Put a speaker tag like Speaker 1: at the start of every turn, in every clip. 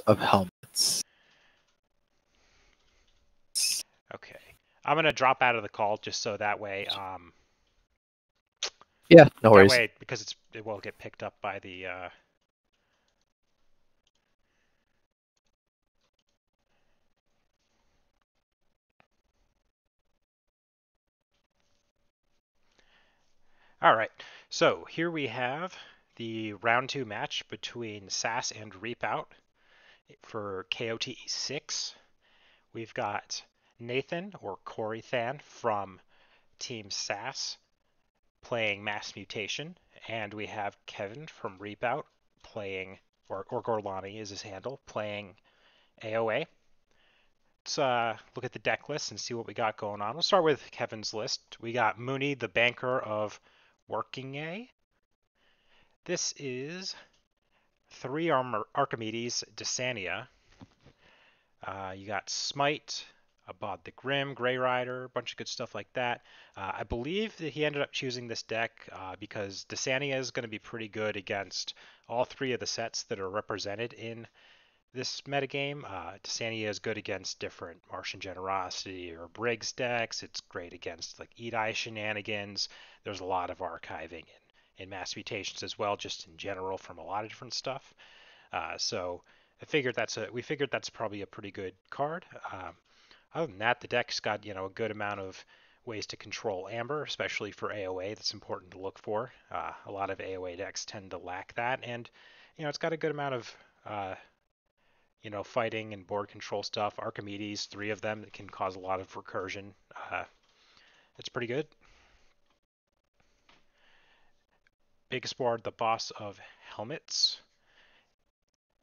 Speaker 1: of helmets.
Speaker 2: Okay. I'm going to drop out of the call just so that way...
Speaker 1: yeah, no worries.
Speaker 2: That way, because it will get picked up by the... All right, so here we have the round 2 match between SAS and Reapout for KOTE6. We've got Nathan, or Coraythan, from Team SAS playing Mass Mutation, and we have Kevin from Reapout playing, or Gorlami is his handle, playing AOA. Let's look at the deck list and see what we got going on. We'll start with Kevin's list. We got Mooney, the banker of Working A. This is 3 Archimedes Dysania. You got Smite, Abad the Grim, Grey Rider, a bunch of good stuff like that. I believe that he ended up choosing this deck because Dysania is going to be pretty good against all 3 of the sets that are represented in this metagame. Dysania is good against different Martian Generosity or Briggs decks. It's great against like Eat-Eye shenanigans. There's a lot of archiving in Mass Mutations as well, just in general from a lot of different stuff. So we figured that's probably a pretty good card. Other than that, the deck's got a good amount of ways to control Amber, especially for AOA. That's important to look for. A lot of AOA decks tend to lack that, and it's got a good amount of fighting and board control stuff. Archimedes, 3 of them that can cause a lot of recursion. It's pretty good. Biggest board, the boss of helmets.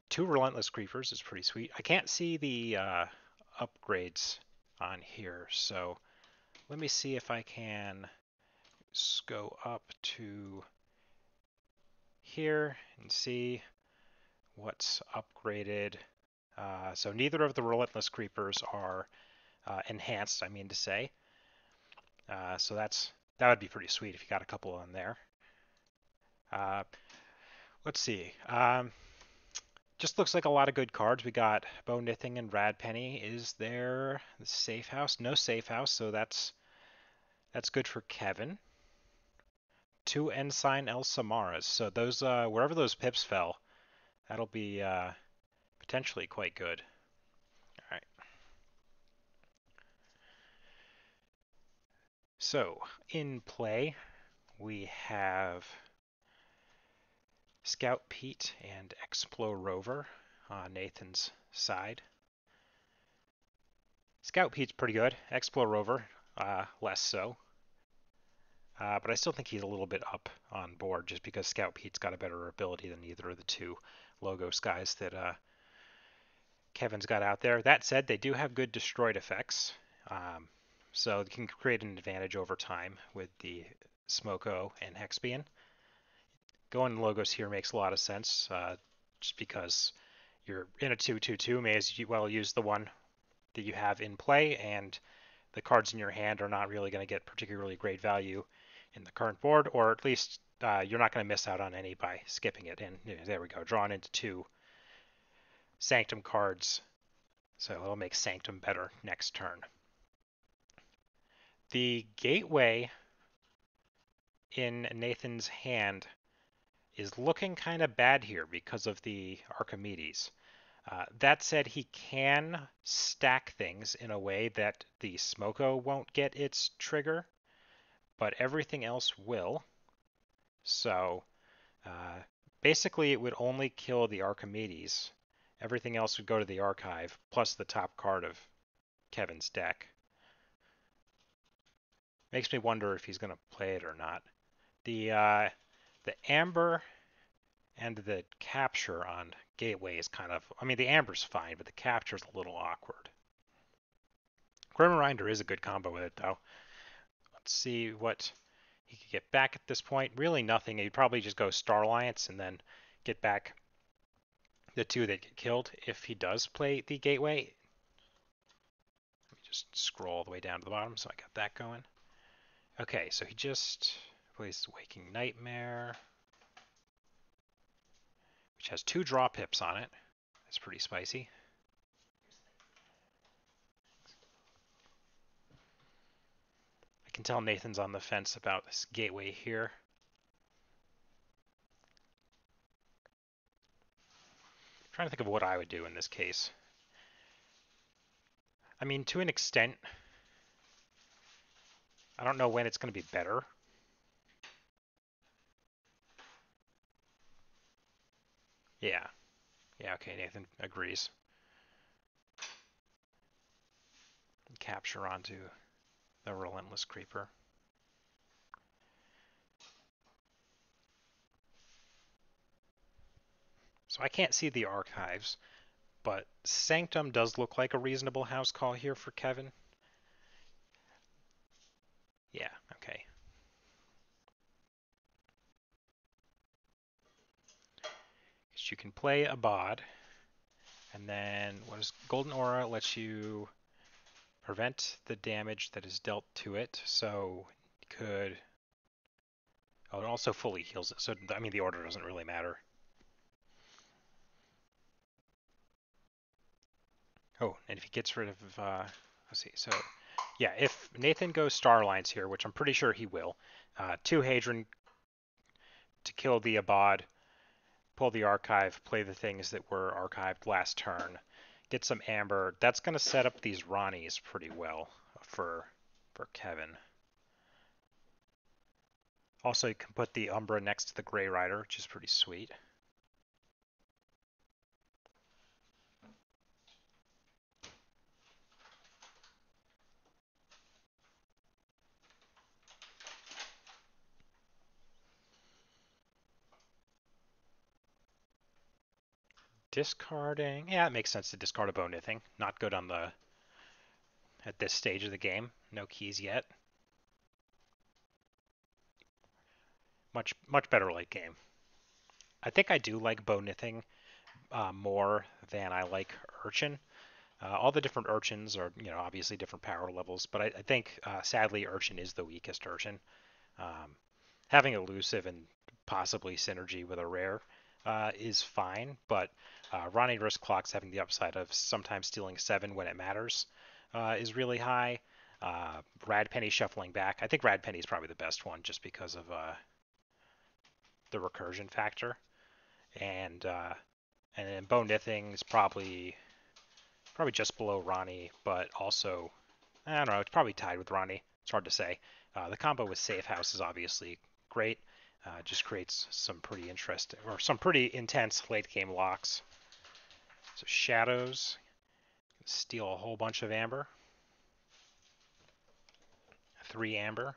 Speaker 2: 2 Relentless Creepers is pretty sweet. I can't see the upgrades on here, so let me see if I can go up to here and see what's upgraded. So neither of the Relentless Creepers are enhanced, I mean to say. So that would be pretty sweet if you got a couple on there. Let's see. Just looks like a lot of good cards. We got Bo Nithing and Rad Penny. Is there the safe house? No safe house, so that's good for Kevin. 2 Ensign El Samaras. So those wherever those pips fell, that'll be potentially quite good. All right. So in play, we have Scout Pete and Explo Rover on Nathan's side. Scout Pete's pretty good. Explo Rover, less so. But I still think he's a little bit up on board just because Scout Pete's got a better ability than either of the 2 Logos guys that Kevin's got out there. That said, they do have good destroyed effects. So they can create an advantage over time with the Smoko and Hexbian. Going Logos here makes a lot of sense, just because you're in a 2-2-2, may as well use the one that you have in play, and the cards in your hand are not really going to get particularly great value in the current board, or at least you're not going to miss out on any by skipping it. And there we go, drawn into 2 Sanctum cards, so it'll make Sanctum better next turn. The Gateway in Nathan's hand is looking kind of bad here because of the Archimedes. That said, he can stack things in a way that the Smoko won't get its trigger, but everything else will. So basically it would only kill the Archimedes. Everything else would go to the archive, plus the top card of Kevin's deck. Makes me wonder if he's going to play it or not. The Amber and the Capture on Gateway is kind of... I mean, the Amber's fine, but the Capture's a little awkward. Grim Reminder is a good combo with it, though. Let's see what he could get back at this point. Really nothing. He'd probably just go Star Alliance and then get back the 2 that get killed if he does play the Gateway. Let me just scroll all the way down to the bottom so I got that going. Okay, so he just plays Waking Nightmare, which has 2 draw pips on it. It's pretty spicy. I can tell Nathan's on the fence about this gateway here. I'm trying to think of what I would do in this case. I mean, to an extent, I don't know when it's going to be better. Yeah. Yeah, okay, Nathan agrees. Capture onto the Relentless Creeper. So I can't see the archives, but Sanctum does look like a reasonable house call here for Kevin. Yeah, okay. Because you can play a bod, and then what is Golden Aura lets you prevent the damage that is dealt to it, so it could... Oh, it also fully heals it, so I mean the order doesn't really matter. Oh, and if he gets rid of... let's see, so... Yeah, if Nathan goes Starlines here, which I'm pretty sure he will, 2 Hadron to kill the Abad, pull the archive, play the things that were archived last turn, get some Amber. That's going to set up these Ronnies pretty well for Kevin. Also, you can put the Umbra next to the Grey Rider, which is pretty sweet. Discarding, yeah, it makes sense to discard a Bone Nithing. Not good on the at this stage of the game. No keys yet. Much better late game. I think I do like Bone Nithing more than I like Urchin. All the different Urchins are, obviously different power levels, but I think sadly Urchin is the weakest Urchin. Having elusive and possibly synergy with a rare is fine, but Ronnie Risk Clocks having the upside of sometimes stealing 7 when it matters is really high. Rad Penny shuffling back. I think Rad Penny is probably the best one just because of the recursion factor. And then Bone Nithing is probably just below Ronnie, but also, I don't know, it's probably tied with Ronnie. It's hard to say. The combo with Safe House is obviously great. Just creates some pretty interesting, or some pretty intense late game locks. So Shadows, steal a whole bunch of Amber. 3 Amber.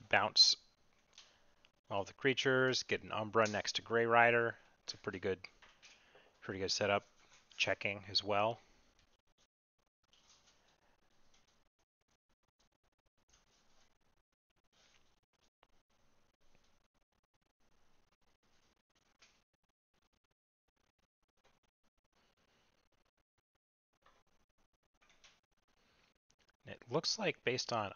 Speaker 2: Bounce all the creatures, get an Umbra next to Grey Rider. It's a pretty good setup. Checking as well. It looks like based on,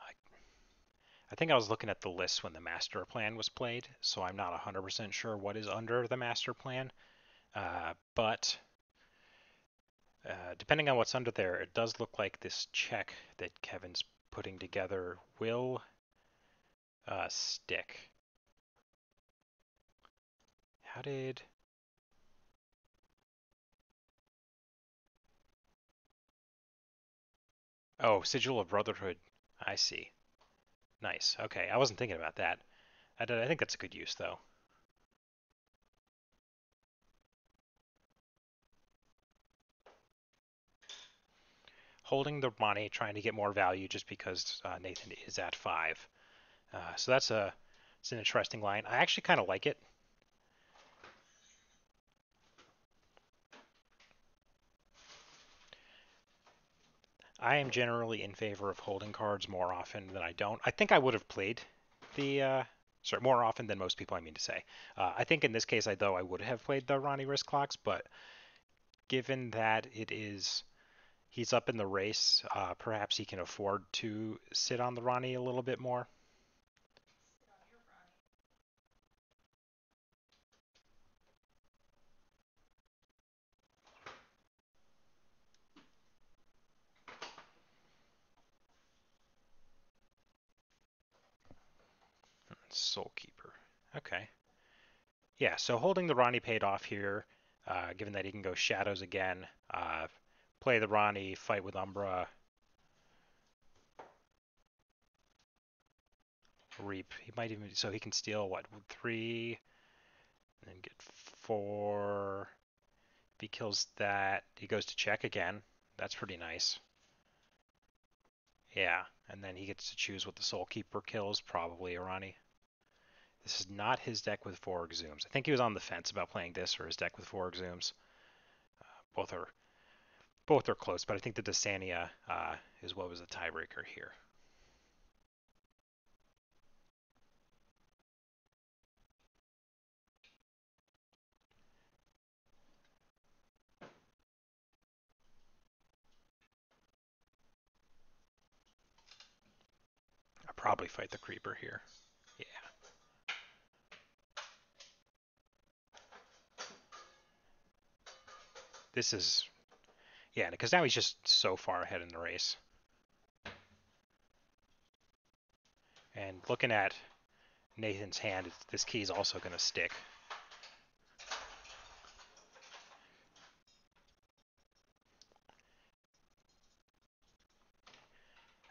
Speaker 2: I think I was looking at the list when the master plan was played, so I'm not 100% sure what is under the master plan. But depending on what's under there, it does look like this check that Kevin's putting together will stick. How did... Oh, Sigil of Brotherhood. I see. Nice. Okay, I wasn't thinking about that. I think that's a good use, though. Holding the money, trying to get more value just because Nathan is at 5. So it's an interesting line. I actually kind of like it. I am generally in favor of holding cards more often than I don't. I think I would have played the... sorry, more often than most people, I mean to say. I think in this case, I would have played the Ronnie Risk Clocks, but given that he's up in the race, perhaps he can afford to sit on the Ronnie a little bit more. Soul Keeper. Okay. Yeah, so holding the Ronnie paid off here, given that he can go Shadows again, play the Ronnie, fight with Umbra, Reap. He might even, so he can steal, what, 3, and then get 4. If he kills that, he goes to check again. That's pretty nice. Yeah, and then he gets to choose what the Soul Keeper kills, probably a Ronnie. This is not his deck with 4 Exhumes. I think he was on the fence about playing this or his deck with 4 Exhumes. Both are close, but I think the Dysania is what was the tiebreaker here. I'll probably fight the Creeper here. Yeah. This is, yeah, because now he's just so far ahead in the race. And looking at Nathan's hand, this key is also going to stick.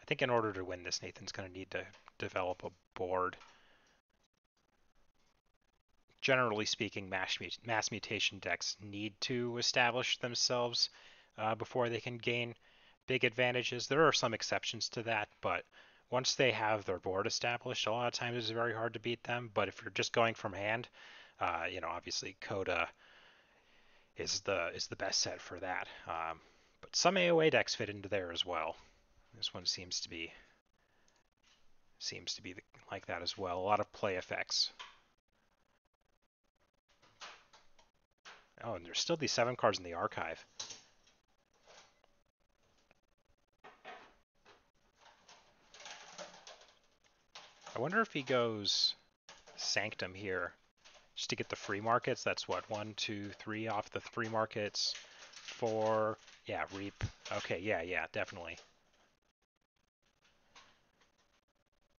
Speaker 2: I think in order to win this, Nathan's going to need to develop a board. Generally speaking, mass mutation decks need to establish themselves before they can gain big advantages. There are some exceptions to that, but once they have their board established, a lot of times it's very hard to beat them. But if you're just going from hand, obviously KOTE is the best set for that. But some AOA decks fit into there as well. This one seems to be like that as well. A lot of play effects. Oh, and there's still these 7 cards in the archive. I wonder if he goes Sanctum here just to get the free markets. That's what, 1, 2, 3 off the free markets. 4, yeah, Reap. Okay, yeah, definitely.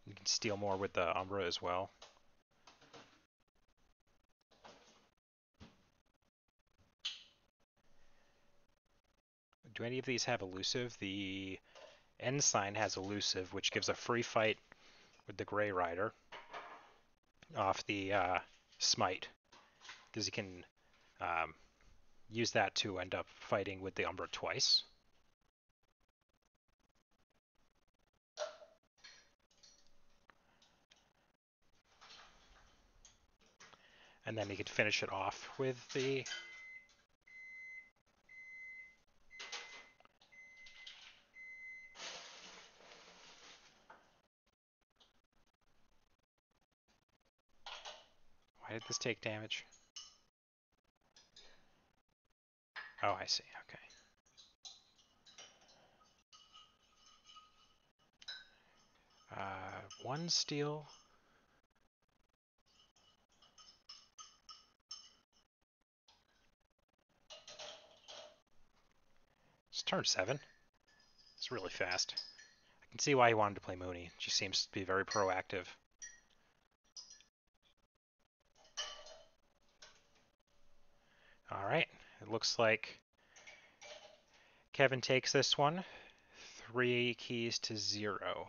Speaker 2: You can steal more with the Umbra as well. Do any of these have elusive? The Ensign has elusive, which gives a free fight with the Grey Rider off the Smite, because he can use that to end up fighting with the Umbra twice. And then he could finish it off with the... Why did this take damage? Oh, I see. Okay. One steal. It's turn 7. It's really fast. I can see why he wanted to play Mooney. She seems to be very proactive. All right. It looks like Kevin takes this one. 3 keys to 0.